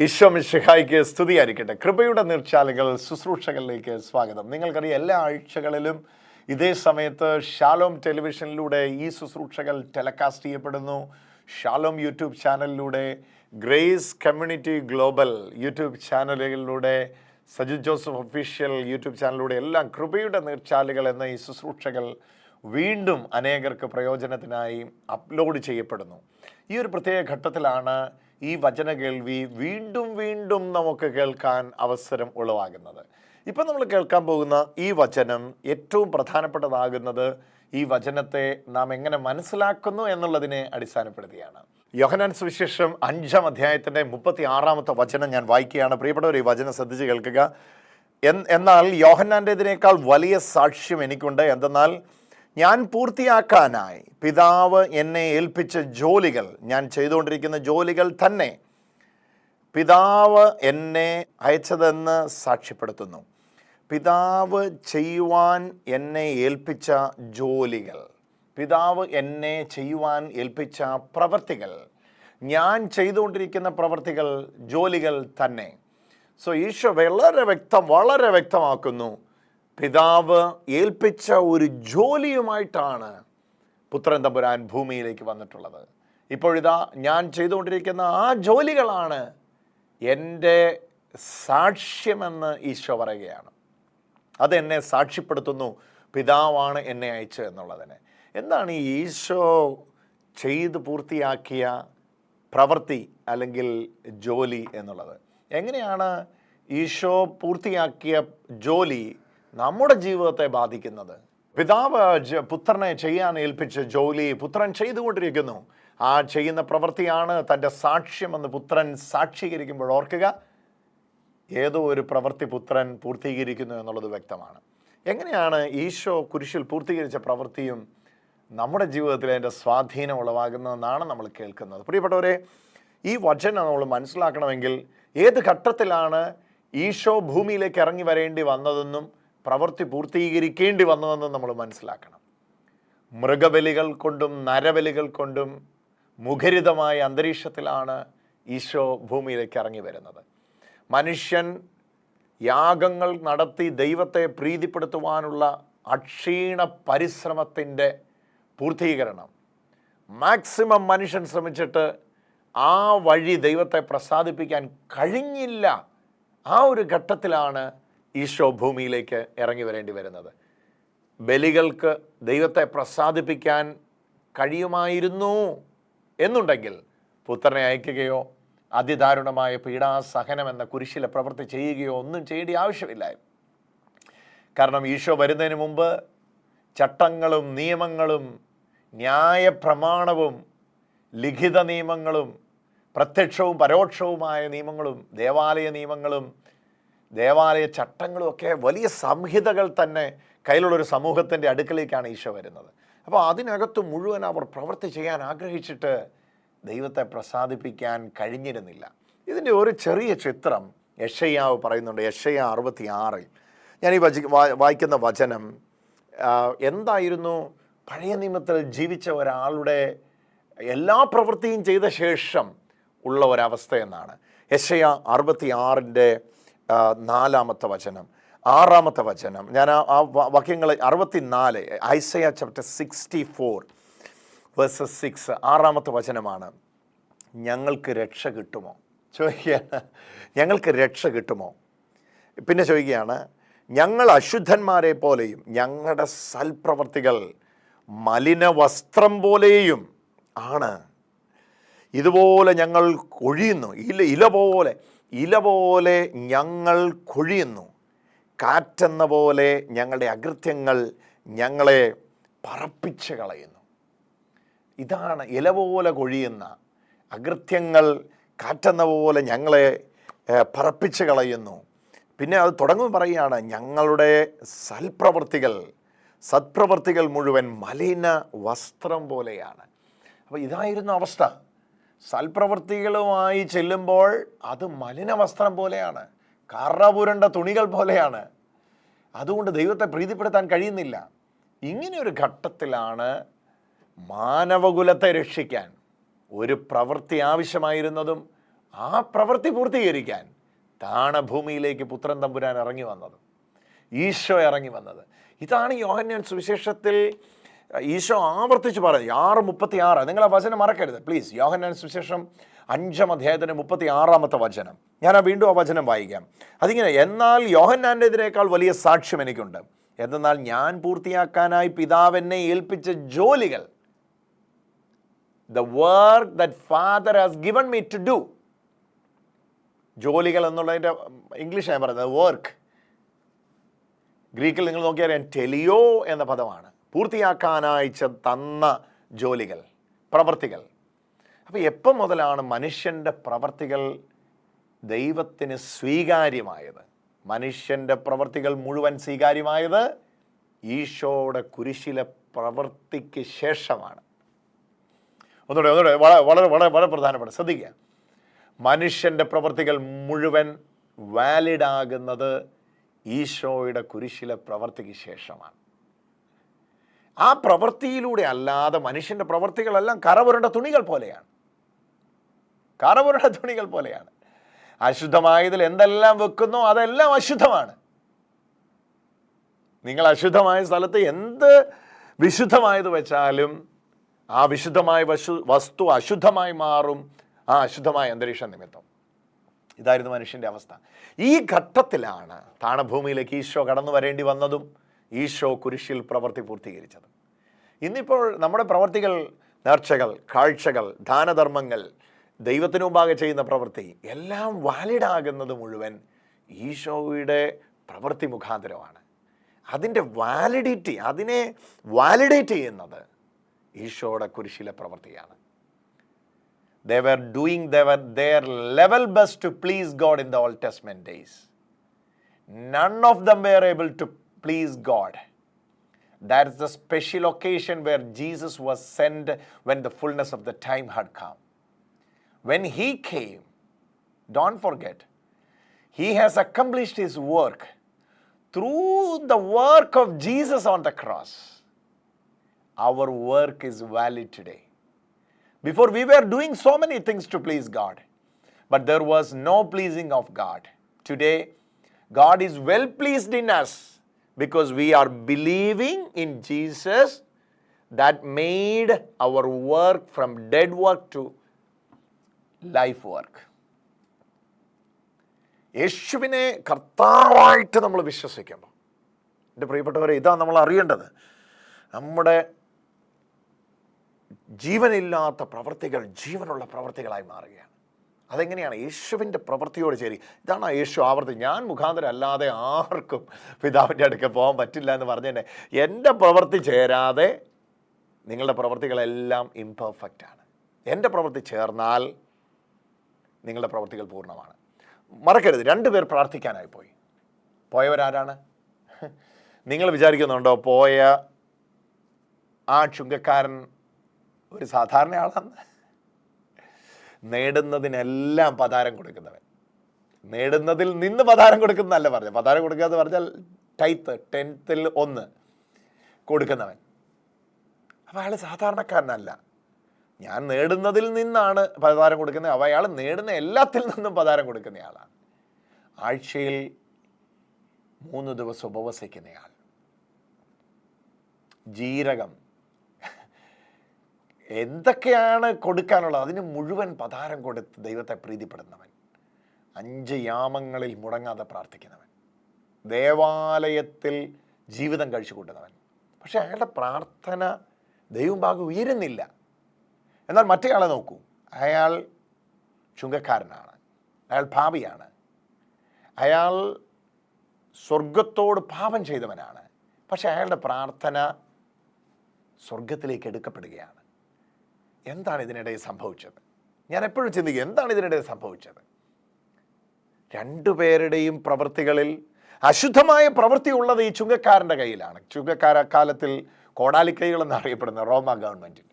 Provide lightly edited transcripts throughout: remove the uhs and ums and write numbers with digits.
ഈശോ മിശിഹായ്ക്ക് സ്തുതിയായിരിക്കട്ടെ. കൃപയുടെ നീർച്ചാലുകൾ ശുശ്രൂഷകളിലേക്ക് സ്വാഗതം. നിങ്ങൾക്കറിയാം, എല്ലാ ആഴ്ചകളിലും ഇതേ സമയത്ത് ഷാലോം ടെലിവിഷനിലൂടെ ഈ ശുശ്രൂഷകൾ ടെലികാസ്റ്റ് ചെയ്യപ്പെടുന്നു. ഷാലോം യൂട്യൂബ് ചാനലിലൂടെ, ഗ്രേസ് കമ്മ്യൂണിറ്റി ഗ്ലോബൽ യൂട്യൂബ് ചാനലുകളിലൂടെ, സജു ജോസഫ് ഒഫീഷ്യൽ യൂട്യൂബ് ചാനലിലൂടെ എല്ലാം കൃപയുടെ നീർച്ചാലുകൾ എന്ന ഈ ശുശ്രൂഷകൾ വീണ്ടും അനേകർക്ക് പ്രയോജനത്തിനായി അപ്ലോഡ് ചെയ്യപ്പെടുന്നു. ഈ ഒരു പ്രത്യേക ഘട്ടത്തിലാണ് ഈ വചന കേൾവി വീണ്ടും വീണ്ടും നമുക്ക് കേൾക്കാൻ അവസരം ഉളവാകുന്നത്. ഇപ്പം നമ്മൾ കേൾക്കാൻ പോകുന്ന ഈ വചനം ഏറ്റവും പ്രധാനപ്പെട്ടതാകുന്നത് ഈ വചനത്തെ നാം എങ്ങനെ മനസ്സിലാക്കുന്നു എന്നുള്ളതിനെ അടിസ്ഥാനപ്പെടുത്തിയാണ്. യോഹന്നാൻ സുവിശേഷം 5-ാം അധ്യായത്തിൻ്റെ 36-ാമത്തെ വചനം ഞാൻ വായിക്കുകയാണ്. പ്രിയപ്പെട്ടവർ, ഈ വചനം ശ്രദ്ധിച്ച് കേൾക്കുക. എന്നാൽ യോഹന്നാൻ്റേതിനേക്കാൾ വലിയ സാക്ഷ്യം എനിക്കുണ്ട്. എന്തെന്നാൽ ഞാൻ പൂർത്തിയാക്കാനായി പിതാവ് എന്നെ ഏൽപ്പിച്ച ജോലികൾ, ഞാൻ ചെയ്തുകൊണ്ടിരിക്കുന്ന ജോലികൾ തന്നെ പിതാവ് എന്നെ അയച്ചതെന്ന് സാക്ഷ്യപ്പെടുത്തുന്നു. പിതാവ് ചെയ്യുവാൻ എന്നെ ഏൽപ്പിച്ച ജോലികൾ, പിതാവ് എന്നെ ചെയ്യുവാൻ ഏൽപ്പിച്ച പ്രവൃത്തികൾ, ഞാൻ ചെയ്തുകൊണ്ടിരിക്കുന്ന പ്രവൃത്തികൾ, ജോലികൾ തന്നെ. സോ ഈശോ വളരെ വ്യക്തമാക്കുന്നു, പിതാവ് ഏൽപ്പിച്ച ഒരു ജോലിയുമായിട്ടാണ് പുത്രൻ തമ്പുരാൻ ഭൂമിയിലേക്ക് വന്നിട്ടുള്ളത്. ഇപ്പോഴിതാ ഞാൻ ചെയ്തുകൊണ്ടിരിക്കുന്ന ആ ജോലികളാണ് എൻ്റെ സാക്ഷ്യമെന്ന് ഈശോ പറയുകയാണ്. അതെന്നെ സാക്ഷ്യപ്പെടുത്തുന്നു, പിതാവാണ് എന്നെ അയച്ചത് എന്നുള്ളതിന്. എന്താണ് ഈ ഈശോ ചെയ്ത് പൂർത്തിയാക്കിയ പ്രവൃത്തി അല്ലെങ്കിൽ ജോലി എന്നുള്ളത്? എങ്ങനെയാണ് ഈശോ പൂർത്തിയാക്കിയ ജോലി നമ്മുടെ ജീവിതത്തെ ബാധിക്കുന്നത്? പിതാവ് പുത്രനെ ചെയ്യാൻ ഏൽപ്പിച്ച ജോലി പുത്രൻ ചെയ്തുകൊണ്ടിരിക്കുന്നു. ആ ചെയ്യുന്ന പ്രവൃത്തിയാണ് തൻ്റെ സാക്ഷ്യമെന്ന് പുത്രൻ സാക്ഷീകരിക്കുമ്പോൾ ഓർക്കുക, ഏതോ ഒരു പ്രവൃത്തി പുത്രൻ പൂർത്തീകരിക്കുന്നു എന്നുള്ളത് വ്യക്തമാണ്. എങ്ങനെയാണ് ഈശോ കുരിശിൽ പൂർത്തീകരിച്ച പ്രവൃത്തിയും നമ്മുടെ ജീവിതത്തിൽ അതിൻ്റെ സ്വാധീനം ഉളവാകുന്നതെന്നാണ് നമ്മൾ കേൾക്കുന്നത്. പ്രിയപ്പെട്ടവരെ, ഈ വചനം നമ്മൾ മനസ്സിലാക്കണമെങ്കിൽ ഏത് ഘട്ടത്തിലാണ് ഈശോ ഭൂമിയിലേക്ക് ഇറങ്ങി വരേണ്ടി വന്നതെന്നും പ്രവൃത്തി പൂർത്തീകരിക്കേണ്ടി വന്നതെന്നും നമ്മൾ മനസ്സിലാക്കണം. മൃഗബലികൾ കൊണ്ടും നരബലികൾ കൊണ്ടും മുഖരിതമായ അന്തരീക്ഷത്തിലാണ് ഈശോ ഭൂമിയിലേക്ക് ഇറങ്ങി വരുന്നത്. മനുഷ്യൻ യാഗങ്ങൾ നടത്തി ദൈവത്തെ പ്രീതിപ്പെടുത്തുവാനുള്ള അക്ഷീണ പരിശ്രമത്തിൻ്റെ പൂർത്തീകരണം, മാക്സിമം മനുഷ്യൻ ശ്രമിച്ചിട്ട് ആ വഴി ദൈവത്തെ പ്രസാദിപ്പിക്കാൻ കഴിഞ്ഞില്ല. ആ ഒരു ഘട്ടത്തിലാണ് ഈശോ ഭൂമിയിലേക്ക് ഇറങ്ങി വരേണ്ടി വരുന്നത്. ബലികൾക്ക് ദൈവത്തെ പ്രസാദിപ്പിക്കാൻ കഴിയുമായിരുന്നു എന്നുണ്ടെങ്കിൽ പുത്രനെ അയക്കുകയോ അതിദാരുണമായ പീഡാസഹനം എന്ന കുരിശിലെ പ്രവൃത്തി ചെയ്യുകയോ ഒന്നും ചെയ്യേണ്ട ആവശ്യമില്ലായിരുന്നു. കാരണം ഈശോ വരുന്നതിന് മുമ്പ് ചട്ടങ്ങളും നിയമങ്ങളും ന്യായപ്രമാണവും ലിഖിത നിയമങ്ങളും പ്രത്യക്ഷവും പരോക്ഷവുമായ നിയമങ്ങളും ദേവാലയ നിയമങ്ങളും ദേവാലയ ചട്ടങ്ങളും ഒക്കെ വലിയ സംഹിതകൾ തന്നെ കയ്യിലുള്ളൊരു സമൂഹത്തിൻ്റെ അടുക്കലേക്കാണ് ഈശോ വരുന്നത്. അപ്പോൾ അതിനകത്ത് മുഴുവൻ അവർ പ്രവൃത്തി ചെയ്യാൻ ആഗ്രഹിച്ചിട്ട് ദൈവത്തെ പ്രസാദിപ്പിക്കാൻ കഴിഞ്ഞിരുന്നില്ല. ഇതിൻ്റെ ഒരു ചെറിയ ചിത്രം യെശയ്യാവ് പറയുന്നുണ്ട്. യെശയ്യാ 66 ഞാൻ ഈ വായിക്കുന്ന വചനം എന്തായിരുന്നു പഴയ നിയമത്തിൽ ജീവിച്ച ഒരാളുടെ എല്ലാ പ്രവൃത്തിയും ചെയ്ത ശേഷം ഉള്ള ഒരവസ്ഥയെന്നാണ്. യെശയ്യാ 66-ൻ്റെ 4-ാമത്തെ വചനം, 6-ാമത്തെ വചനം, ഞാൻ ആ വാക്യങ്ങൾ 64, ഐസയ ചാപ്റ്റർ 64 വേഴ്സസ് 6, 6-ാമത്തെ വചനമാണ്. ഞങ്ങൾക്ക് രക്ഷ കിട്ടുമോ ചോദിക്കുകയാണ്. ഞങ്ങൾക്ക് രക്ഷ കിട്ടുമോ? പിന്നെ ചോദിക്കുകയാണ്, ഞങ്ങൾ അശുദ്ധന്മാരെ പോലെയും ഞങ്ങളുടെ സൽപ്രവർത്തികൾ മലിന വസ്ത്രം പോലെയും ആണ്. ഇതുപോലെ ഞങ്ങൾ കൊഴിയുന്നു, ഇല പോലെ ഞങ്ങൾ കൊഴിയുന്നു. കാറ്റെന്ന പോലെ ഞങ്ങളുടെ അകൃത്യങ്ങൾ ഞങ്ങളെ പറപ്പിച്ച് കളയുന്നു. ഇതാണ് ഇല പോലെ കൊഴിയുന്ന അകൃത്യങ്ങൾ, കാറ്റെന്ന പോലെ ഞങ്ങളെ പറപ്പിച്ച് കളയുന്നു. പിന്നെ അത് തുടങ്ങുമ്പോൾ പറയുകയാണ്, ഞങ്ങളുടെ സത്പ്രവർത്തികൾ മുഴുവൻ മലിന വസ്ത്രം പോലെയാണ്. അപ്പോൾ ഇതായിരുന്നു അവസ്ഥ. സൽപ്രവൃത്തികളുമായി ചെല്ലുമ്പോൾ അത് മലിന വസ്ത്രം പോലെയാണ്, കറപുരണ്ട തുണികൾ പോലെയാണ്. അതുകൊണ്ട് ദൈവത്തെ പ്രീതിപ്പെടുത്താൻ കഴിയുന്നില്ല. ഇങ്ങനെയൊരു ഘട്ടത്തിലാണ് മാനവകുലത്തെ രക്ഷിക്കാൻ ഒരു പ്രവൃത്തി ആവശ്യമായിരുന്നതും ആ പ്രവൃത്തി പൂർത്തീകരിക്കാൻ താണഭൂമിയിലേക്ക് പുത്രൻ തമ്പുരാൻ ഇറങ്ങി വന്നത്, ഈശോ ഇറങ്ങി വന്നത്. ഇതാണ് യോഹന്നാൻ സുവിശേഷത്തിൽ ഈശോ ആവർത്തിച്ച് പറയുന്നത്. 6:36, നിങ്ങൾ ആ വചനം മറക്കരുത് പ്ലീസ്. യോഹന്നാൻ സുവിശേഷം 5-ാം അധ്യായത്തിന് 36-ാമത്തെ വചനം. ഞാൻ വീണ്ടും ആ വചനം വായിക്കാം. അതിങ്ങനെ, എന്നാൽ യോഹന്നാൻ്റെതിനേക്കാൾ വലിയ സാക്ഷ്യം എനിക്കുണ്ട്. എന്നാൽ ഞാൻ പൂർത്തിയാക്കാനായി പിതാവ് എന്നെ ഏൽപ്പിച്ച ജോലികൾ, the work that Father has given me to do. ജോലികൾ എന്നുള്ളതിൻ്റെ ഇംഗ്ലീഷ് ഞാൻ പറയുന്നത് വർക്ക്. ഗ്രീക്കിൽ നിങ്ങൾ നോക്കിയാൽ ടെലിയോ എന്ന പദമാണ്. പൂർത്തിയാക്കാനായി തന്ന ജോലികൾ, പ്രവർത്തികൾ. അപ്പോൾ എപ്പം മുതലാണ് മനുഷ്യൻ്റെ പ്രവർത്തികൾ ദൈവത്തിന് സ്വീകാര്യമായത്? മനുഷ്യൻ്റെ പ്രവർത്തികൾ മുഴുവൻ സ്വീകാര്യമായത് ഈശോയുടെ കുരിശിലെ പ്രവൃത്തിക്ക് ശേഷമാണ്. ഒന്നുകൂടെ വളരെ വളരെ വളരെ പ്രധാനപ്പെട്ട, ശ്രദ്ധിക്കുക. മനുഷ്യൻ്റെ പ്രവർത്തികൾ മുഴുവൻ വാലിഡാകുന്നത് ഈശോയുടെ കുരിശിലെ പ്രവൃത്തിക്ക് ശേഷമാണ്. ആ പ്രവൃത്തിയിലൂടെ അല്ലാതെ മനുഷ്യൻ്റെ പ്രവൃത്തികളെല്ലാം കറപുരണ്ട തുണികൾ പോലെയാണ്. കറപുരണ്ട തുണികൾ പോലെയാണ്. അശുദ്ധമായതിൽ എന്തെല്ലാം വെക്കുന്നോ അതെല്ലാം അശുദ്ധമാണ്. നിങ്ങൾ അശുദ്ധമായ സ്ഥലത്ത് എന്ത് വിശുദ്ധമായത് വെച്ചാലും ആ വിശുദ്ധമായ വസ്തു അശുദ്ധമായി മാറും, ആ അശുദ്ധമായ അന്തരീക്ഷ നിമിത്തം. ഇതായിരുന്നു മനുഷ്യൻ്റെ അവസ്ഥ. ഈ ഘട്ടത്തിലാണ് താണഭൂമിയിലേക്ക് ഈശോ കടന്നു വരേണ്ടി വന്നതും ഈശോ കുരിശിൽ പ്രവൃത്തി പൂർത്തീകരിച്ചതും. ഇന്നിപ്പോൾ നമ്മുടെ പ്രവൃത്തികൾ, നേർച്ചകൾ, കാഴ്ചകൾ, ദാനധർമ്മങ്ങൾ, ദൈവത്തിനു മുമ്പാകെ ചെയ്യുന്ന പ്രവൃത്തി എല്ലാം വാലിഡാകുന്നത് മുഴുവൻ ഈശോയുടെ പ്രവൃത്തി മുഖാന്തരമാണ്. അതിൻ്റെ വാലിഡിറ്റി, അതിനെ വാലിഡേറ്റ് ചെയ്യുന്നത് ഈശോയുടെ കുരിശിലെ പ്രവൃത്തിയാണ്. They were doing their level best to please God in the Old Testament days. None of them were able to please God. That is the special occasion where Jesus was sent when the fullness of the time had come. When he came, don't forget, he has accomplished his work through the work of Jesus on the cross. Our work is valid today. Before we were doing so many things to please God, but there was no pleasing of God. Today, God is well pleased in us because we are believing in Jesus that made our work from dead work to life work. യേശുവിനെ കർത്താവായിട്ട് നമ്മൾ വിശ്വസിക്കുമ്പോൾ, എൻ്റെ പ്രിയപ്പെട്ടവരെ, ഇതാണ് നമ്മൾ അറിയേണ്ടത്. നമ്മുടെ ജീവനില്ലാത്ത പ്രവൃത്തികൾ ജീവനുള്ള പ്രവൃത്തികളായി മാറുകയാണ്. അതെങ്ങനെയാണ്? യേശുവിൻ്റെ പ്രവൃത്തിയോട് ചേരി. ഇതാണ് യേശു ആവർത്തി, ഞാൻ മുഖാന്തരം അല്ലാതെ ആർക്കും പിതാവിൻ്റെ അടുക്കൽ പോകാൻ പറ്റില്ല എന്ന് പറഞ്ഞതന്നെ. എൻ്റെ പ്രവൃത്തി ചേരാതെ നിങ്ങളുടെ പ്രവൃത്തികളെല്ലാം ഇംപെർഫെക്റ്റാണ്. എൻ്റെ പ്രവൃത്തി ചേർന്നാൽ നിങ്ങളുടെ പ്രവൃത്തികൾ പൂർണ്ണമാണ്. മറക്കരുത്, 2 പേർ പ്രാർത്ഥിക്കാനായി പോയി. പോയവരാരാണ്? നിങ്ങൾ വിചാരിക്കുന്നുണ്ടോ പോയ ആ ചുങ്കക്കാരൻ ഒരു സാധാരണ ആളാണ്? നേടുന്നതിനെല്ലാം പതാരം കൊടുക്കുന്നവൻ. നേടുന്നതിൽ നിന്ന് പതാരം കൊടുക്കുന്നതല്ല പറഞ്ഞത്. പതാരം കൊടുക്കുക എന്ന് പറഞ്ഞാൽ ടൈത്ത്, 10th 1 കൊടുക്കുന്നവൻ. അപ്പോൾ അയാൾ സാധാരണക്കാരനല്ല. ഞാൻ നേടുന്നതിൽ നിന്നാണ് പതാരം കൊടുക്കുന്നത്. അപ്പോൾ അയാൾ നേടുന്ന എല്ലാത്തിൽ നിന്നും പതാരം കൊടുക്കുന്നയാളാണ്. ആഴ്ചയിൽ 3 ദിവസം ഉപവസിക്കുന്നയാൾ. ജീരകം, എന്തൊക്കെയാണ് കൊടുക്കാനുള്ളത് അതിന് മുഴുവൻ പതാരം കൊടുത്ത് ദൈവത്തെ പ്രീതിപ്പെടുന്നവൻ. 5 യാമങ്ങളിൽ മുടങ്ങാതെ പ്രാർത്ഥിക്കുന്നവൻ. ദേവാലയത്തിൽ ജീവിതം കഴിച്ചു കൂട്ടുന്നവൻ. പക്ഷെ അയാളുടെ പ്രാർത്ഥന ദൈവഭാഗം ഉയരുന്നില്ല. എന്നാൽ മറ്റേയാളെ നോക്കൂ, അയാൾ ചുങ്കക്കാരനാണ്, അയാൾ പാപിയാണ്, അയാൾ സ്വർഗത്തോട് പാപം ചെയ്തവനാണ്. പക്ഷെ അയാളുടെ പ്രാർത്ഥന സ്വർഗത്തിലേക്ക് എടുക്കപ്പെടുകയാണ്. എന്താണ് ഇതിനിടയിൽ സംഭവിച്ചത്? ഞാൻ എപ്പോഴും ചിന്തിക്കും, എന്താണ് ഇതിനിടയിൽ സംഭവിച്ചത്? 2 പേരുടെയും പ്രവൃത്തികളിൽ അശുദ്ധമായ പ്രവൃത്തി ഉള്ളത് ഈ ചുങ്കക്കാരൻ്റെ കയ്യിലാണ്. ചുങ്കക്കാരക്കാലത്തിൽ കോടാലിക്കൈകൾ എന്നറിയപ്പെടുന്ന റോമ ഗവൺമെൻറ്റിൽ.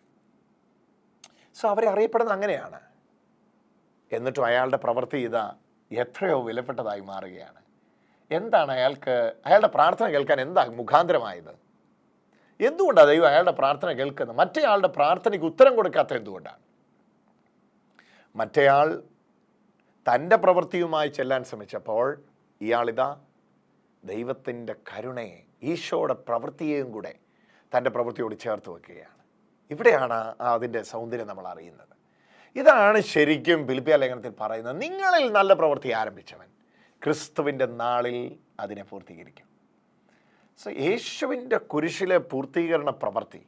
സോ അവരെ അറിയപ്പെടുന്നത് അങ്ങനെയാണ്. എന്നിട്ടും അയാളുടെ പ്രവൃത്തി ഇതാ എത്രയോ വിലപ്പെട്ടതായി മാറുകയാണ്. എന്താണ് അയാളുടെ പ്രാർത്ഥന കേൾക്കാൻ എന്താ മുഖാന്തരമായത്? എന്തുകൊണ്ടാണ് ദൈവം അയാളുടെ പ്രാർത്ഥന കേൾക്കുന്നത്? മറ്റേയാളുടെ പ്രാർത്ഥനയ്ക്ക് ഉത്തരം കൊടുക്കാത്ത എന്തുകൊണ്ടാണ്? മറ്റേയാൾ തൻ്റെ പ്രവൃത്തിയുമായി ചെല്ലാൻ ശ്രമിച്ചപ്പോൾ ഇയാളിതാ ദൈവത്തിൻ്റെ കരുണയെ, ഈശോയുടെ പ്രവൃത്തിയെയും കൂടെ തൻ്റെ പ്രവൃത്തിയോട് ചേർത്ത് വെക്കുകയാണ്. ഇവിടെയാണ് അതിൻ്റെ സൗന്ദര്യം നമ്മൾ അറിയുന്നത്. ഇതാണ് ശരിക്കും ഫിലിപ്പിയ ലേഖനത്തിൽ പറയുന്നത്, നിങ്ങളിൽ നല്ല പ്രവൃത്തി ആരംഭിച്ചവൻ ക്രിസ്തുവിൻ്റെ നാളിൽ അതിനെ പൂർത്തീകരിക്കും. സോ യേശുവിൻ്റെ കുരിശിലെ പൂർത്തീകരണ പ്രവൃത്തി,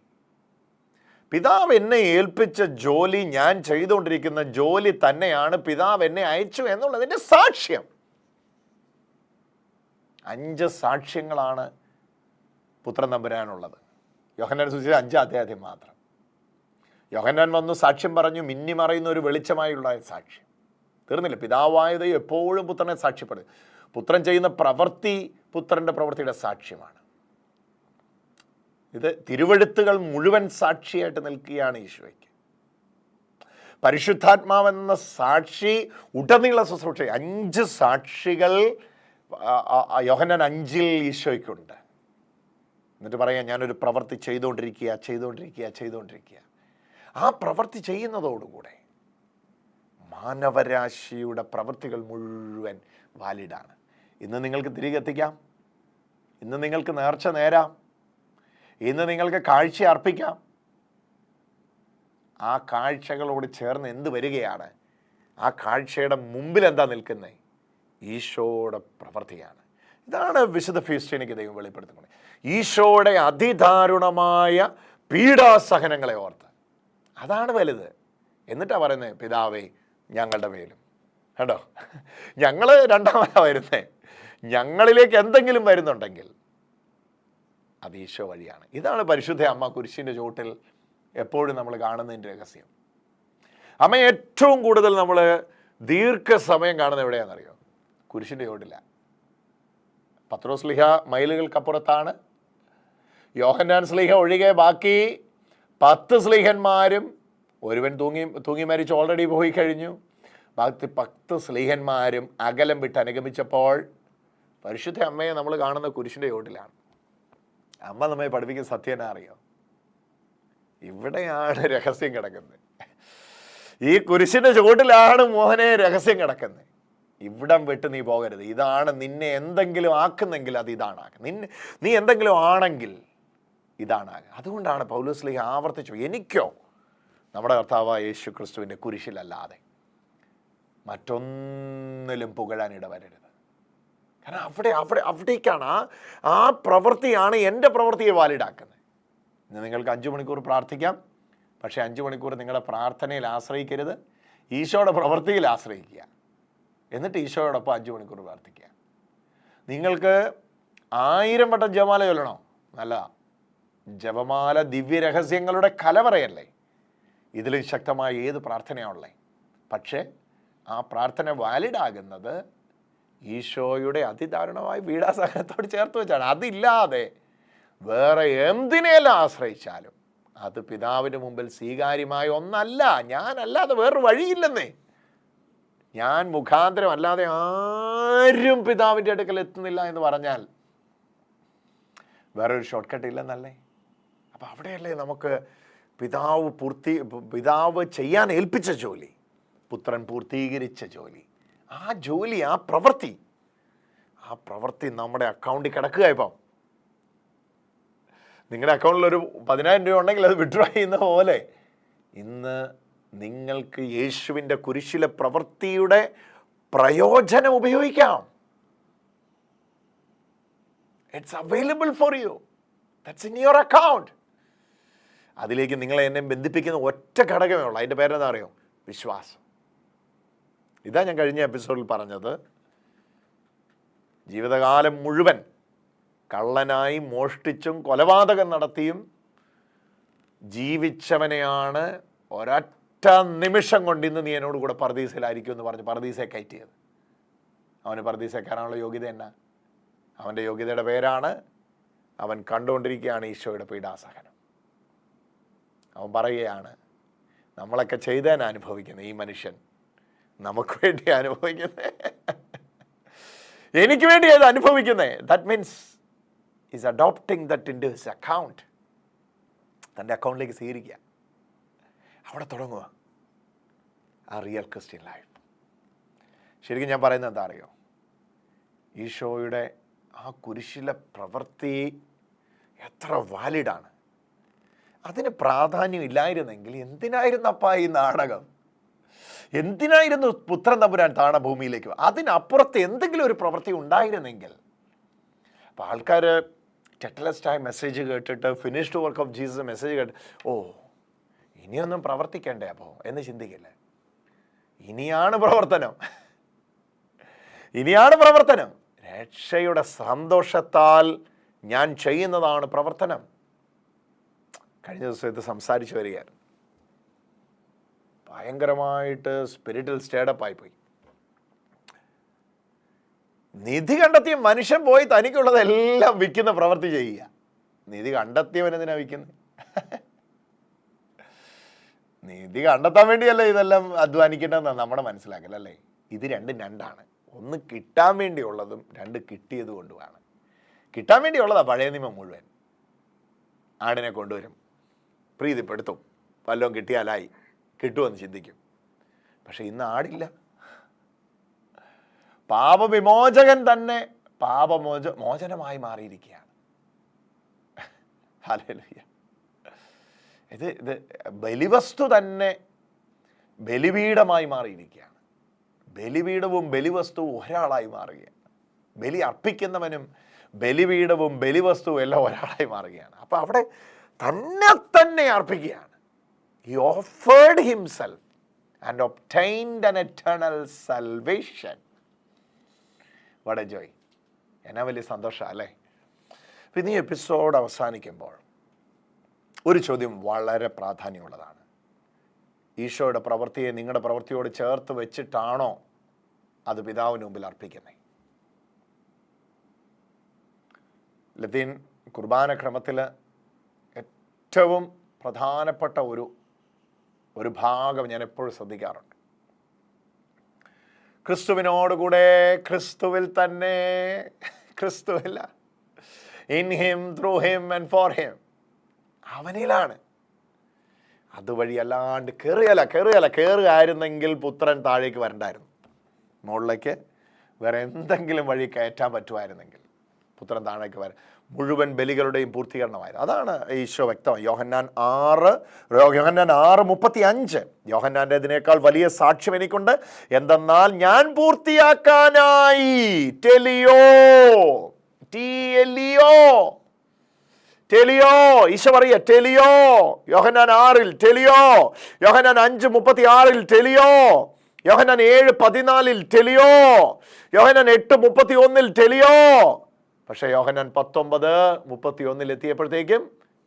പിതാവ് എന്നെ ഏൽപ്പിച്ച ജോലി, ഞാൻ ചെയ്തുകൊണ്ടിരിക്കുന്ന ജോലി തന്നെയാണ് പിതാവ് എന്നെ അയച്ചു എന്നുള്ളതിൻ്റെ സാക്ഷ്യം. 5 സാക്ഷ്യങ്ങളാണ് പുത്രൻ തമ്പുരാനുള്ളത്. യോഹന്നാൻ സുവിശേഷം 5 അധ്യായം മാത്രം. യോഹന്നാൻ വന്നു സാക്ഷ്യം പറഞ്ഞു, മിന്നിമറയുന്ന ഒരു വെളിച്ചമായുള്ള സാക്ഷ്യം. തീർന്നില്ല. പിതാവായത് എപ്പോഴും പുത്രനെ സാക്ഷ്യപ്പെടും. പുത്രൻ ചെയ്യുന്ന പ്രവൃത്തി പുത്രൻ്റെ പ്രവൃത്തിയുടെ സാക്ഷ്യമാണ്. ഇത് തിരുവെഴുത്തുകൾ മുഴുവൻ സാക്ഷിയായിട്ട് നിൽക്കുകയാണ് ഈശോയ്ക്ക്. പരിശുദ്ധാത്മാവെന്ന സാക്ഷി ഉടനീള ശുശ്രൂഷ. 5 സാക്ഷികൾ യോഹന്നാൻ 5 ഈശോയ്ക്കുണ്ട്. എന്നിട്ട് പറയാം, ഞാനൊരു പ്രവൃത്തി ചെയ്തുകൊണ്ടിരിക്കുക. ആ പ്രവൃത്തി ചെയ്യുന്നതോടുകൂടെ മാനവരാശിയുടെ പ്രവൃത്തികൾ മുഴുവൻ വാലിഡാണ്. ഇന്ന് നിങ്ങൾക്ക് തിരികെ എത്തിക്കാം, ഇന്ന് നിങ്ങൾക്ക് നേർച്ച നേരാം, ഇന്ന് നിങ്ങൾക്ക് കാഴ്ച അർപ്പിക്കാം. ആ കാഴ്ചകളോട് ചേർന്ന് എന്ത് വരികയാണ്? ആ കാഴ്ചയുടെ മുമ്പിൽ എന്താ നിൽക്കുന്നത്? ഈശോയുടെ പ്രവൃത്തിയാണ്. ഇതാണ് വിശുദ്ധ ഫീസ്റ്റേനിക്ക് ദൈവം വെളിപ്പെടുത്തുന്നത്. ഈശോയുടെ അതിദാരുണമായ പീഡാസഹനങ്ങളെ ഓർത്ത്, അതാണ് വലുത്. എന്നിട്ടാണ് പറയുന്നത്, പിതാവേ ഞങ്ങളുടെ മേലും. കേട്ടോ, ഞങ്ങൾ രണ്ടാമതാണ് വരുന്നത്. ഞങ്ങളിലേക്ക് എന്തെങ്കിലും വരുന്നുണ്ടെങ്കിൽ അത് ഈശോ വഴിയാണ്. ഇതാണ് പരിശുദ്ധ അമ്മ കുരിശിൻ്റെ ചുവട്ടിൽ എപ്പോഴും നമ്മൾ കാണുന്നതിൻ്റെ രഹസ്യം. അമ്മ ഏറ്റവും കൂടുതൽ നമ്മൾ ദീർഘസമയം കാണുന്നത് എവിടെയാണെന്നറിയോ? കുരിശിൻ്റെ ചുവട്ടില്ല. പത്രോസ് ശ്ലീഹ മൈലുകൾക്കപ്പുറത്താണ്. യോഹന്നാൻ ശ്ലീഹ ഒഴികെ ബാക്കി 10 ശ്ലീഹന്മാരും, ഒരുവൻ തൂങ്ങി മരിച്ച് ഓൾറെഡി പോയി കഴിഞ്ഞു. ബാക്കി 10 ശ്ലീഹന്മാരും അകലം വിട്ട് അനുഗമിച്ചപ്പോൾ പരിശുദ്ധ അമ്മയെ നമ്മൾ കാണുന്ന കുരിശിൻ്റെ ചുവട്ടിലാണ്. അമ്മ നമ്മെ പഠിപ്പിക്കുന്ന സത്യം എന്നാ അറിയോ? ഇവിടെയാണ് രഹസ്യം കിടക്കുന്നത്. ഈ കുരിശിൻ്റെ ചുവട്ടിലാണ് മോഹനെ രഹസ്യം കിടക്കുന്നത്. ഇവിടം വിട്ട് നീ പോകരുത്. ഇതാണ് നിന്നെ എന്തെങ്കിലും ആക്കുന്നെങ്കിൽ അത് ഇതാണ്. നീ എന്തെങ്കിലും ആണെങ്കിൽ ഇതാണ്. അതുകൊണ്ടാണ് പൗലോസ് ശ്ലീഹ ആവർത്തിച്ചു, എനിക്കോ നമ്മുടെ കർത്താവായ യേശു ക്രിസ്തുവിൻ്റെ കുരിശിലല്ലാതെ മറ്റൊന്നിലും പുകഴാൻ ഇടവരരുത്. കാരണം അവിടേക്കാണ് ആ പ്രവൃത്തിയാണ് എൻ്റെ പ്രവൃത്തിയെ വാലിഡാക്കുന്നത്. ഇന്ന് നിങ്ങൾക്ക് 5 മണിക്കൂർ പ്രാർത്ഥിക്കാം, പക്ഷേ 5 മണിക്കൂർ നിങ്ങളുടെ പ്രാർത്ഥനയിൽ ആശ്രയിക്കരുത്, ഈശോയുടെ പ്രവൃത്തിയിൽ ആശ്രയിക്കുക. എന്നിട്ട് ഈശോയോടൊപ്പം 5 മണിക്കൂർ പ്രാർത്ഥിക്കുക. നിങ്ങൾക്ക് 1000 വട്ടം ജപമാല ചൊല്ലണോ? നല്ലതാ. ജപമാല ദിവ്യരഹസ്യങ്ങളുടെ കലവറയല്ലേ. ഇതിലും ശക്തമായ ഏത് പ്രാർത്ഥനയാണുള്ളേ? പക്ഷേ ആ പ്രാർത്ഥന വാലിഡാകുന്നത് ഈശോയുടെ അതിദാരുണമായ പീഡാസഹനത്തോട് ചേർത്ത് വെച്ചാണ്. അതില്ലാതെ വേറെ എന്തിനെല്ലാം ആശ്രയിച്ചാലും അത് പിതാവിന് മുമ്പിൽ സ്വീകാര്യമായ ഒന്നല്ല. ഞാനല്ലാതെ വേറൊരു വഴിയില്ലെന്നേ. ഞാൻ മുഖാന്തരം അല്ലാതെ ആരും പിതാവിൻ്റെ അടുക്കൽ എത്തുന്നില്ല എന്ന് പറഞ്ഞാൽ വേറൊരു ഷോർട്ട് കട്ട് ഇല്ലെന്നല്ലേ. അപ്പം അവിടെയല്ലേ നമുക്ക് പിതാവ് ചെയ്യാൻ ഏൽപ്പിച്ച ജോലി, പുത്രൻ പൂർത്തീകരിച്ച ജോലി, ആ ജോലി, ആ പ്രവൃത്തി നമ്മുടെ അക്കൗണ്ടിൽ കിടക്കുക. ഇപ്പം നിങ്ങളുടെ അക്കൗണ്ടിൽ ഒരു 10,000 രൂപ ഉണ്ടെങ്കിൽ അത് വിഡ്രോ ചെയ്യുന്ന പോലെ ഇന്ന് നിങ്ങൾക്ക് യേശുവിൻ്റെ കുരിശിലെ പ്രവൃത്തിയുടെ പ്രയോജനം ഉപയോഗിക്കാം. It's available for you. That's in your account. അതിലേക്ക് നിങ്ങളെ എന്നെ ബന്ധിപ്പിക്കുന്ന ഒറ്റ ഘടകമേ ഉള്ളൂ. അതിൻ്റെ പേരെന്താ അറിയോ? വിശ്വാസം. ഇതാ ഞാൻ കഴിഞ്ഞ എപ്പിസോഡിൽ പറഞ്ഞത്. ജീവിതകാലം മുഴുവൻ കള്ളനായി, മോഷ്ടിച്ചും, കൊലപാതകം നടത്തിയും ജീവിച്ചവനെയാണ് ഒരൊറ്റ നിമിഷം കൊണ്ട് ഇന്ന് നീ എന്നോട് കൂടെ പർദീസയിലായിരിക്കും എന്ന് പറഞ്ഞ് പർദീസയെ കയറ്റിയത്. അവന് പർദീസയിൽ കയറാനുള്ള യോഗ്യത എന്നാ? അവൻ്റെ യോഗ്യതയുടെ പേരാണ്, അവൻ കണ്ടുകൊണ്ടിരിക്കുകയാണ് ഈശോയുടെ പീഡാസഹനം. അവൻ പറയുകയാണ്, നമ്മളൊക്കെ ചെയ്തതിന് അനുഭവിക്കുന്നത് ഈ മനുഷ്യൻ നമുക്ക് വേണ്ടി അനുഭവിക്കുന്നത്, എനിക്ക് വേണ്ടി അത് അനുഭവിക്കുന്നത്. That means is adopting that into his account. തൻ്റെ അക്കൗണ്ടിലേക്ക് സ്വീകരിക്കുക. അവിടെ തുടങ്ങുക ആ റിയൽ ക്രിസ്ത്യൻ ലൈഫ്. ശരിക്കും ഞാൻ പറയുന്നത് എന്താ അറിയോ, ഈശോയുടെ ആ കുരിശിലെ പ്രവൃത്തി എത്ര വാലിഡാണ്. അതിന് പ്രാധാന്യം ഇല്ലായിരുന്നെങ്കിൽ എന്തിനായിരുന്നപ്പാ ഈ നാടകം? എന്തിനായിരുന്നു പുത്രൻ തമ്പുരാൻ താണ ഭൂമിയിലേക്ക്? അതിനപ്പുറത്ത് എന്തെങ്കിലും ഒരു പ്രവൃത്തി ഉണ്ടായിരുന്നെങ്കിൽ. അപ്പോൾ ആൾക്കാർ ടെറ്റലസ്റ്റായ മെസ്സേജ് കേട്ടിട്ട്, finished work of Jesus message കേട്ട്, ഓ ഇനിയൊന്നും പ്രവർത്തിക്കണ്ടേ അപ്പോൾ എന്ന് ചിന്തിക്കില്ല. ഇനിയാണ് പ്രവർത്തനം, ഇനിയാണ് പ്രവർത്തനം. രക്ഷയുടെ സന്തോഷത്താൽ ഞാൻ ചെയ്യുന്നതാണ് പ്രവർത്തനം. കഴിഞ്ഞ ദിവസം ഇത് സംസാരിച്ചു വരികയാണ്. ഭയങ്കരമായിട്ട് സ്പിരിറ്റൽ സ്റ്റേഡപ്പായി പോയി. നിധി കണ്ടെത്തിയ മനുഷ്യൻ പോയി തനിക്കുള്ളതെല്ലാം വിൽക്കുന്ന പ്രവൃത്തി ചെയ്യുക. നിധി കണ്ടെത്തിയവൻ എന്തിനാ വിൽക്കുന്നത്? നിധി കണ്ടെത്താൻ വേണ്ടിയല്ലേ ഇതെല്ലാം അധ്വാനിക്കേണ്ടതെന്നാണ് നമ്മുടെ മനസ്സിലാക്കലല്ലേ. ഇത് രണ്ടാണ്. ഒന്ന് കിട്ടാൻ വേണ്ടിയുള്ളതും, രണ്ട് കിട്ടിയത് കൊണ്ടുമാണ്. കിട്ടാൻ വേണ്ടിയുള്ളതാണ് പഴയ നിയമം മുഴുവൻ. ആടിനെ കൊണ്ടുവരും, പ്രീതിപ്പെടുത്തും, വല്ലതും കിട്ടിയാലായി, കിട്ടുമെന്ന് ചിന്തിക്കും. പക്ഷെ ഇന്ന് ആടില്ല. പാപവിമോചകൻ തന്നെ മോചനമായി മാറിയിരിക്കുകയാണ്. ഹല്ലേലൂയ. ഇത് ബലിവസ്തു തന്നെ ബലിപീഠമായി മാറിയിരിക്കുകയാണ്. ബലിപീഠവും ബലിവസ്തുവും ഒരാളായി മാറുകയാണ്. ബലി അർപ്പിക്കുന്നവനും ബലിപീഠവും ബലിവസ്തുവും എല്ലാം ഒരാളായി മാറുകയാണ്. അപ്പം അവിടെ തന്നെ അർപ്പിക്കുകയാണ്. He offered himself and obtained an eternal salvation. What a joy. എന്നാ വലിയ സന്തോഷം അല്ലേ. പിന്നെ ഈ എപ്പിസോഡ് അവസാനിക്കുമ്പോൾ ഒരു ചോദ്യം വളരെ പ്രാധാന്യമുള്ളതാണ്. ഈശോയുടെ പ്രവൃത്തിയെ നിങ്ങളുടെ പ്രവൃത്തിയോട് ചേർത്ത് വെച്ചിട്ടാണോ അത് പിതാവിന് മുമ്പിൽ അർപ്പിക്കുന്നത്? ലത്തീൻ കുർബാന ക്രമത്തിൽ ഏറ്റവും പ്രധാനപ്പെട്ട ഒരു ഭാഗം ഞാൻ എപ്പോഴും ശ്രദ്ധിക്കാറുണ്ട്. ക്രിസ്തുവിനോടുകൂടെ, ക്രിസ്തുവിൽ തന്നെ, ക്രിസ്തുവില്ല, in him, through him and for him, അവനിലാണ്. അതുവഴി അല്ലാണ്ട് കയറുകയായിരുന്നെങ്കിൽ പുത്രൻ താഴേക്ക് വരണ്ടായിരുന്നു. മുകളിലേക്ക് വേറെ എന്തെങ്കിലും വഴി കയറ്റാൻ പറ്റുമായിരുന്നെങ്കിൽ പുത്രൻ താഴേക്ക് വരാൻ മുഴുവൻ ബലികളുടെയും പൂർത്തീകരണമായിരുന്നു. അതാണ് ഈശോ വ്യക്തമായി. യോഹന്നാൻ 6:35. യോഹന്നാൻ്റെ ഇതിനേക്കാൾ വലിയ സാക്ഷ്യം എനിക്കുണ്ട്, എന്തെന്നാൽ ഞാൻ പൂർത്തിയാക്കാനായി ടെലിയോ ഈശോ പറയുക, ടെലിയോ. യോഹന്നാൻ 6 ടെലിയോ, യോഹന്നാൻ 5:36 ടെലിയോ, യോഹന്നാൻ 7:14 ടെലിയോ, യോഹന്നാൻ 8:31 ടെലിയോ. പക്ഷേ യോഹന്നാൻ 19:31 എത്തിയപ്പോഴത്തേക്കും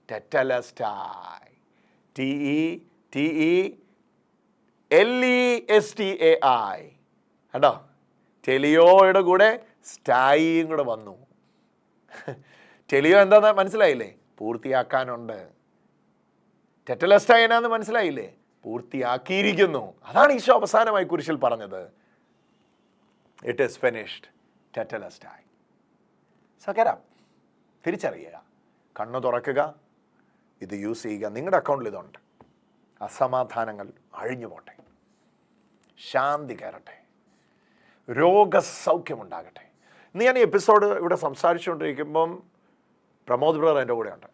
ടെറ്റലസ്റ്റായി, TELESTAI. കണ്ടോ, ടെലിയോയുടെ കൂടെ സ്റ്റായിയും കൂടെ വന്നു. ടെലിയോ എന്താന്ന് മനസ്സിലായില്ലേ? പൂർത്തിയാക്കാനുണ്ട്. ടെറ്റലസ്റ്റായി എന്നാന്ന് മനസ്സിലായില്ലേ? പൂർത്തിയാക്കിയിരിക്കുന്നു. അതാണ് ഈശോ അവസാനമായി കുരിശിൽ പറഞ്ഞത്. ഇറ്റ് ഈസ് ഫിനിഷ്ഡ്, ടെറ്റലസ്റ്റായി. സകരം തിരിച്ചറിയുക, കണ്ണു തുറക്കുക, ഇത് യൂസ് ചെയ്യുക. നിങ്ങളുടെ അക്കൗണ്ടിൽ ഇതുണ്ട്. അസമാധാനങ്ങൾ അഴിഞ്ഞു പോട്ടെ, ശാന്തി കയറട്ടെ, രോഗസൗഖ്യമുണ്ടാകട്ടെ. ഇന്ന് ഞാൻ ഈ എപ്പിസോഡ് ഇവിടെ സംസാരിച്ചുകൊണ്ടിരിക്കുമ്പം പ്രമോദ് ബ്രദർ എൻ്റെ കൂടെയുണ്ട്.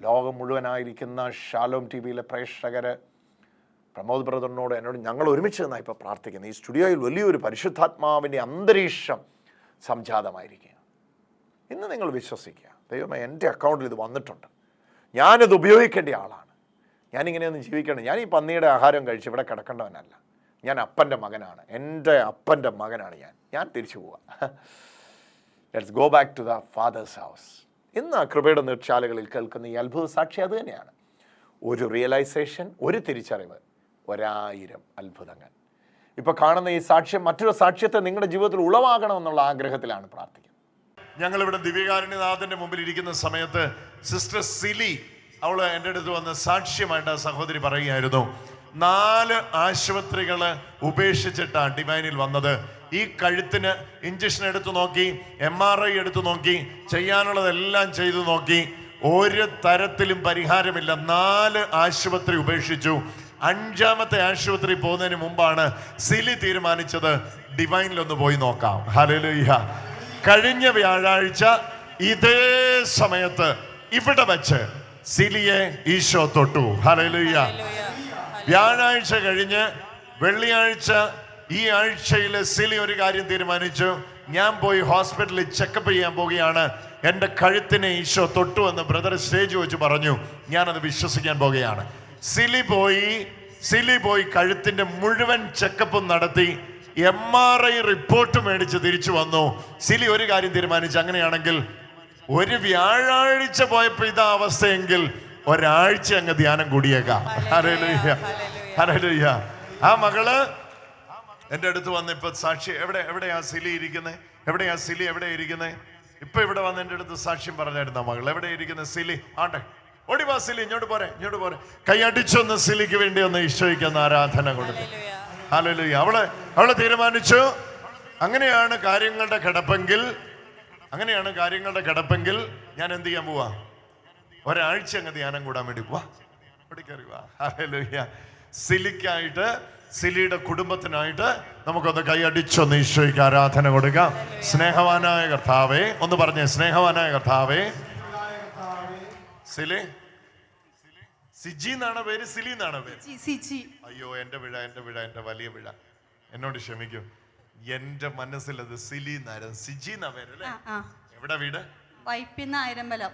ലോകം മുഴുവനായിരിക്കുന്ന ഷാലോം TVയിലെ പ്രേക്ഷകർ പ്രമോദ് ബ്രദറിനോട് എന്നോട് ഞങ്ങൾ ഒരുമിച്ച് നിന്നാണ് ഇപ്പോൾ പ്രാർത്ഥിക്കുന്നത്. ഈ സ്റ്റുഡിയോയിൽ വലിയൊരു പരിശുദ്ധാത്മാവിൻ്റെ അന്തരീക്ഷം സംജാതമായിരിക്കുക. ഇന്ന് നിങ്ങൾ വിശ്വസിക്കുക, ദൈവമേ എൻ്റെ അക്കൗണ്ടിൽ ഇത് വന്നിട്ടുണ്ട്, ഞാനിത് ഉപയോഗിക്കേണ്ട ആളാണ്, ഞാനിങ്ങനെയൊന്നും ജീവിക്കണം, ഞാൻ ഈ പന്നിയുടെ ആഹാരം കഴിച്ച് ഇവിടെ കിടക്കേണ്ടവനല്ല, ഞാൻ അപ്പൻ്റെ മകനാണ്, എൻ്റെ അപ്പൻ്റെ മകനാണ് ഞാൻ തിരിച്ചു പോവാം. Let's go back to the father's house. ഇന്ന് കൃപയുടെ നീർച്ചാലുകളിൽ കേൾക്കുന്ന ഈ അത്ഭുത സാക്ഷി അത് തന്നെയാണ്. ഒരു റിയലൈസേഷൻ, ഒരു തിരിച്ചറിവ്, 1000 അത്ഭുതങ്ങൾ. ഇപ്പോൾ കാണുന്ന ഈ സാക്ഷ്യം മറ്റൊരു സാക്ഷ്യത്തെ നിങ്ങളുടെ ജീവിതത്തിൽ ഉളവാകണമെന്നുള്ള ആഗ്രഹത്തിലാണ് പ്രാർത്ഥിക്കുന്നത്. ഞങ്ങളിവിടെ ദിവ്യകാരുണ്യനാഥൻ്റെ മുമ്പിൽ ഇരിക്കുന്ന സമയത്ത് സിസ്റ്റർ സിലി അവൾ എൻ്റെ അടുത്ത് വന്ന് സാക്ഷ്യമായിട്ട് സഹോദരി പറയുകയായിരുന്നു, 4 ആശുപത്രികൾ ഉപേക്ഷിച്ചിട്ടാണ് ഡിവൈനിൽ വന്നത്. ഈ കഴുത്തിന് ഇഞ്ചക്ഷൻ എടുത്തു നോക്കി, MRI എടുത്തു നോക്കി, ചെയ്യാനുള്ളതെല്ലാം ചെയ്തു നോക്കി, ഒരു തരത്തിലും പരിഹാരമില്ല. 4 ആശുപത്രി ഉപേക്ഷിച്ചു. 5ാമത്തെ ആശുപത്രി പോകുന്നതിന് മുമ്പാണ് സിലി തീരുമാനിച്ചത് ഡിവൈനിലൊന്ന് പോയി നോക്കാം. ഹല്ലേലൂയ. കഴിഞ്ഞ വ്യാഴാഴ്ച ഇതേ സമയത്ത് ഇവിടെ വെച്ച് സിലിയെ ഈശോ തൊട്ടു. ഹല്ലേലൂയ. വ്യാഴാഴ്ച കഴിഞ്ഞ് വെള്ളിയാഴ്ച ഈ ആഴ്ചയിൽ സിലി ഒരു കാര്യം തീരുമാനിച്ചു. ഞാൻ പോയി ഹോസ്പിറ്റലിൽ ചെക്കപ്പ് ചെയ്യാൻ പോവുകയാണ്. എൻ്റെ കഴുത്തിനെ ഈശോ തൊട്ടു എന്ന് ബ്രദർ സ്റ്റേജ് വെച്ച് പറഞ്ഞു. ഞാനത് വിശ്വസിക്കാൻ പോവുകയാണ്. സിലി പോയി കഴുത്തിന്റെ മുഴുവൻ ചെക്കപ്പും നടത്തി MRI റിപ്പോർട്ട് മേടിച്ച് തിരിച്ചു വന്നു. സിലി ഒരു കാര്യം തീരുമാനിച്ചു, അങ്ങനെയാണെങ്കിൽ ഒരു വ്യാഴാഴ്ച പോയപ്പോ ഇതാ അവസ്ഥയെങ്കിൽ ഒരാഴ്ച അങ്ങ് ധ്യാനം കൂടിയേക്കാം. Hallelujah, hallelujah. ആ മകള് എൻ്റെ അടുത്ത് വന്ന് ഇപ്പൊ സാക്ഷി എവിടെയാ സിലി ഇരിക്കുന്നത്? എവിടെയാ സിലി? എവിടെ ഇരിക്കുന്നത്? ഇപ്പൊ ഇവിടെ വന്ന് എൻ്റെ അടുത്ത് സാക്ഷ്യം പറഞ്ഞായിരുന്നു. മകൾ എവിടെ ഇരിക്കുന്നത്? സിലി ആണ്ടെ, ഓടി വാ സിലി, ഇങ്ങോട്ട് പോരെ. കൈയടിച്ചൊന്ന് സിലിക്ക് വേണ്ടി ഒന്ന് ഈശോയ്ക്കൊന്ന് ആരാധന കൊടുത്തു. ഹല്ലേലൂയ. അവള് തീരുമാനിച്ചു, അങ്ങനെയാണ് കാര്യങ്ങളുടെ കിടപ്പെങ്കിൽ ഞാൻ എന്ത് ചെയ്യാൻ പോവാ? ഒരാഴ്ച അങ്ങ് ധ്യാനം കൂടാൻ വേണ്ടി പോവാ. ഹല്ലേലൂയ. സിലിക്കായിട്ട്, സിലിയുടെ കുടുംബത്തിനായിട്ട് നമുക്കൊന്ന് കൈയടിച്ചൊന്ന് ഈശോയ്ക്ക് ആരാധന കൊടുക്കാം. സ്നേഹവാനായ കർത്താവേ, ഒന്ന് പറഞ്ഞേ, സ്നേഹവാനായ കർത്താവേ. സിജി എന്നാണ് പേര്, സിലി എന്നാണ് പേര്? അയ്യോ, എന്റെ വലിയ പിഴ, എന്നോട് ക്ഷമിക്കൂ. എന്റെ മനസ്സിൽ അത് സിലി എന്നായിരുന്നു. സിജി എന്നാ പേരല്ലേ? എവിടെ വീട്? വൈപ്പിന്നമ്പലം.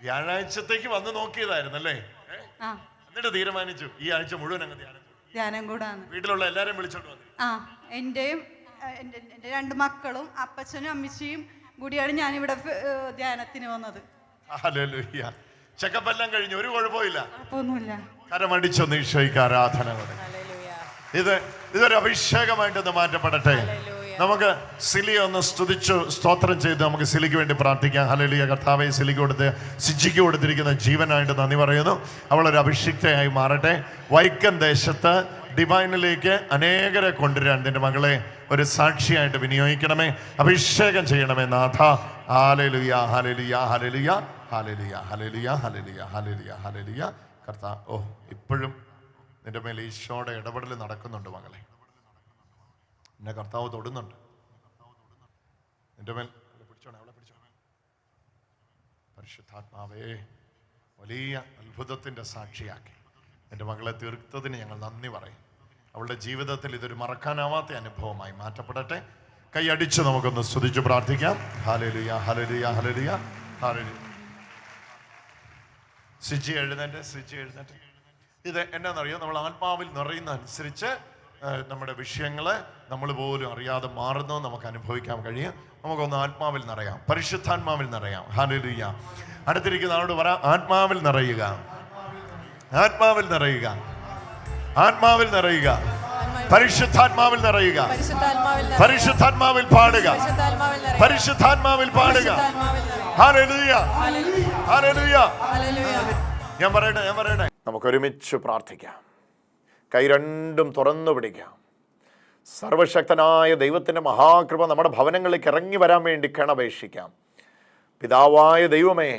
വ്യാഴാഴ്ചത്തേക്ക് വന്ന് നോക്കിയതായിരുന്നല്ലേ? എന്നിട്ട് തീരുമാനിച്ചു ഈ ആഴ്ച മുഴുവൻ അങ്ങ് ധ്യാനം കൂടാന്ന്. വീട്ടിലുള്ള എല്ലാരും വിളിച്ചോണ്ട് വന്നു. എന്റെ 2 മക്കളും അപ്പച്ചനും അമ്മച്ചിയും കൂടിയാണ് ഞാനിവിടെ ധ്യാനത്തിന് വന്നത്. ഹല്ലേലൂയ. ചെക്കപ്പ് എല്ലാം കഴിഞ്ഞു, ഒരു കുഴപ്പമില്ല. കരമടിച്ചൊന്ന് ഈശോയ്ക്ക് ആരാധന. ഇതൊരു അഭിഷേകമായിട്ടൊന്ന് മാറ്റപ്പെടട്ടെ. നമുക്ക് സിലിയെ ഒന്ന് സ്തുതിച്ചു സ്തോത്രം ചെയ്ത് നമുക്ക് സിലിക്ക് വേണ്ടി പ്രാർത്ഥിക്കാം. ഹല്ലേലൂയ. കർത്താവേ, സിജിക്ക് കൊടുത്തിരിക്കുന്ന ജീവനായിട്ട് നന്ദി പറയുന്നു. അവളൊരു അഭിഷിക്തയായി മാറട്ടെ. വൈക്കം ദേശത്ത് ഡിവൈനിലേക്ക് അനേകരെ കൊണ്ടുവരാൻ നിന്റെ മകളെ ഒരു സാക്ഷിയായിട്ട് വിനിയോഗിക്കണമേ, അഭിഷേകം ചെയ്യണമേ നാഥ. Hallelujah, hallelujah, hallelujah, hallelujah, hallelujah, hallelujah, hallelujah, hallelujah. ഇപ്പോഴും നിന്റെ മേൽ ഈശോയുടെ ഇടപെടൽ നടക്കുന്നുണ്ട് മകളെ. എന്നെ കർത്താവ് തൊടുന്നുണ്ട്. നിന്റെ മേൽ പരിശുദ്ധാത്മാവേ, വലിയ അത്ഭുതത്തിന്റെ സാക്ഷിയാക്കി എൻ്റെ മകളെ തീർത്തതിന് ഞങ്ങൾ നന്ദി പറയും. അവളുടെ ജീവിതത്തിൽ ഇതൊരു മറക്കാനാവാത്ത അനുഭവമായി മാറ്റപ്പെടട്ടെ. കൈയടിച്ച് നമുക്കൊന്ന് സ്തുതിച്ച് പ്രാർത്ഥിക്കാം. Hallelujah, hallelujah, hallelujah, hallelujah. Siji എഴുന്നേറ്റ്. ഇത് എന്നാന്നറിയോ, നമ്മൾ ആത്മാവിൽ നിറയുന്ന അനുസരിച്ച് നമ്മുടെ വിഷയങ്ങള് നമ്മൾ പോലും അറിയാതെ മാറുന്നു നമുക്ക് അനുഭവിക്കാൻ കഴിയും. നമുക്കൊന്ന് ആത്മാവിൽ നിറയാം, പരിശുദ്ധാത്മാവിൽ നിറയാം. ഹല്ലേലൂയ. അടുത്തിരിക്കുന്ന ആളോട് പറ, ആത്മാവിൽ നിറയുക, ആത്മാവിൽ നിറയുക, ആത്മാവിൽ നിറയുക, പരിശുദ്ധാത്മാവിൽ നിറയുക, പരിശുദ്ധാത്മാവിൽ പാടുക, പരിശുദ്ധാത്മാവിൽ പാടുക. Hallelujah, hallelujah. ഞാൻ പറയട്ടെ, നമുക്ക് ഒരുമിച്ച് പ്രാർത്ഥിക്കാം. കൈ രണ്ടും തുറന്നു പിടിക്കാം. സർവശക്തനായ ദൈവത്തിൻ്റെ മഹാകൃപ നമ്മുടെ ഭവനങ്ങളിലേക്ക് ഇറങ്ങി വരാൻ വേണ്ടി കണപേക്ഷിക്കാം. പിതാവായ ദൈവമേ,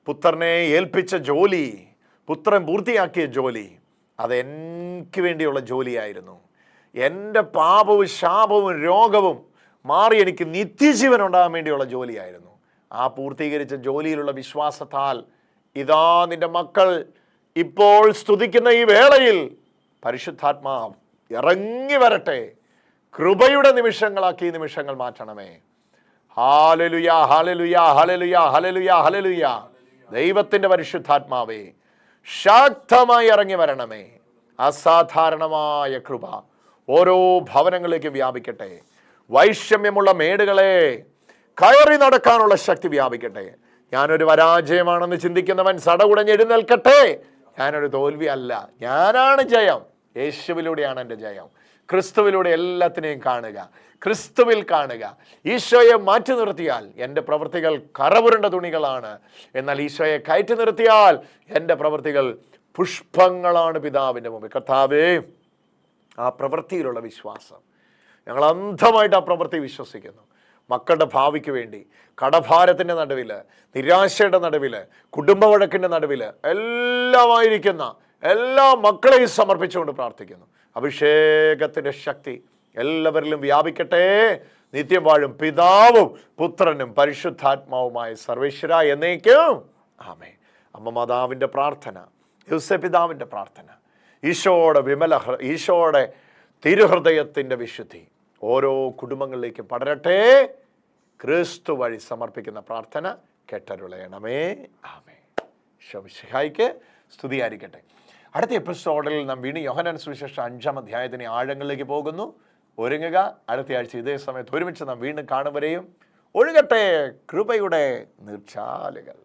പുത്രനെ ഏൽപ്പിച്ച ജോലി, പുത്രൻ പൂർത്തിയാക്കിയ ജോലി, അത് എനിക്ക് വേണ്ടിയുള്ള ജോലിയായിരുന്നു. എൻ്റെ പാപവും ശാപവും രോഗവും മാറി എനിക്ക് നിത്യജീവൻ ഉണ്ടാകാൻ വേണ്ടിയുള്ള ജോലിയായിരുന്നു. ആ പൂർത്തീകരിച്ച ജോലിയിലുള്ള വിശ്വാസത്താൽ ഇതാ നിന്റെ മക്കൾ ഇപ്പോൾ സ്തുതിക്കുന്ന ഈ വേളയിൽ പരിശുദ്ധാത്മാവ് ഇറങ്ങി വരട്ടെ. കൃപയുടെ നിമിഷങ്ങളാക്കി ഈ നിമിഷങ്ങൾ മാറ്റണമേ. Hallelujah, hallelujah, hallelujah, hallelujah, hallelujah. ദൈവത്തിൻ്റെ പരിശുദ്ധാത്മാവേ, ശക്തമായി ഇറങ്ങി വരണമേ. അസാധാരണമായ കൃപ ഓരോ ഭവനങ്ങളിലേക്ക് വ്യാപിക്കട്ടെ. വൈഷമ്യമുള്ള മേടുകളെ കയറി നടക്കാനുള്ള ശക്തി വ്യാപിക്കട്ടെ. ഞാനൊരു പരാജയമാണെന്ന് ചിന്തിക്കുന്നവൻ സടകുടഞ്ഞ് എഴുന്നേൽക്കട്ടെ. ഞാനൊരു തോൽവി അല്ല, ഞാനാണ് ജയം. യേശുവിലൂടെയാണ് എൻ്റെ ജയം. ക്രിസ്തുവിലൂടെ എല്ലാത്തിനെയും കാണുക, ക്രിസ്തുവിൽ കാണുക. ഈശോയെ മാറ്റി നിർത്തിയാൽ എൻ്റെ പ്രവൃത്തികൾ കറപുരണ്ട തുണികളാണ്. എന്നാൽ ഈശോയെ കയറ്റി നിർത്തിയാൽ എൻ്റെ പ്രവൃത്തികൾ പുഷ്പങ്ങളാണ് പിതാവിൻ്റെ മുമ്പിൽ. കർത്താവേ, ആ പ്രവൃത്തിയിലുള്ള വിശ്വാസം, ഞങ്ങൾ അന്ധമായിട്ട് ആ പ്രവൃത്തി വിശ്വസിക്കുന്നു. മക്കളുടെ ഭാവിക്ക് വേണ്ടി കടഭാരത്തിൻ്റെ നടുവിൽ, നിരാശയുടെ നടുവിൽ, കുടുംബ വഴക്കിൻ്റെ നടുവിൽ എല്ലാമായിരിക്കുന്ന എല്ലാ മക്കളെയും സമർപ്പിച്ചുകൊണ്ട് പ്രാർത്ഥിക്കുന്നു. അഭിഷേകത്തിൻ്റെ ശക്തി എല്ലാവരിലും വ്യാപിക്കട്ടെ. നിത്യം വാഴും പിതാവും പുത്രനും പരിശുദ്ധാത്മാവുമായ സർവേശ്വര എന്നേക്കും ആമേൻ. അമ്മ മാതാവിൻ്റെ പ്രാർത്ഥന, ഔസേപ്പിതാവിൻ്റെ പ്രാർത്ഥന, ഈശോയുടെ തിരുഹൃദയത്തിൻ്റെ വിശുദ്ധി ഓരോ കുടുംബങ്ങളിലേക്കും പടരട്ടെ. ക്രിസ്തു വഴി സമർപ്പിക്കുന്ന പ്രാർത്ഥന കേട്ടരുളയണമേ. ആമേൻ. ഈശോമിശിഹായ്ക്ക് സ്തുതിയായിരിക്കട്ടെ. അടുത്ത എപ്പിസോഡിൽ നാം വീണ്ടും യോഹന്നാൻ സുവിശേഷം 5-ാം അധ്യായത്തിന് ആഴങ്ങളിലേക്ക് പോകുന്നു. ഒരുങ്ങുക. അടുത്ത ആഴ്ച ഇതേ സമയത്ത് ഒരുമിച്ച് നാം വീണ്ടും കാണും വരെയും ഒഴുകട്ടെ കൃപയുടെ നീർച്ചാലുകൾ.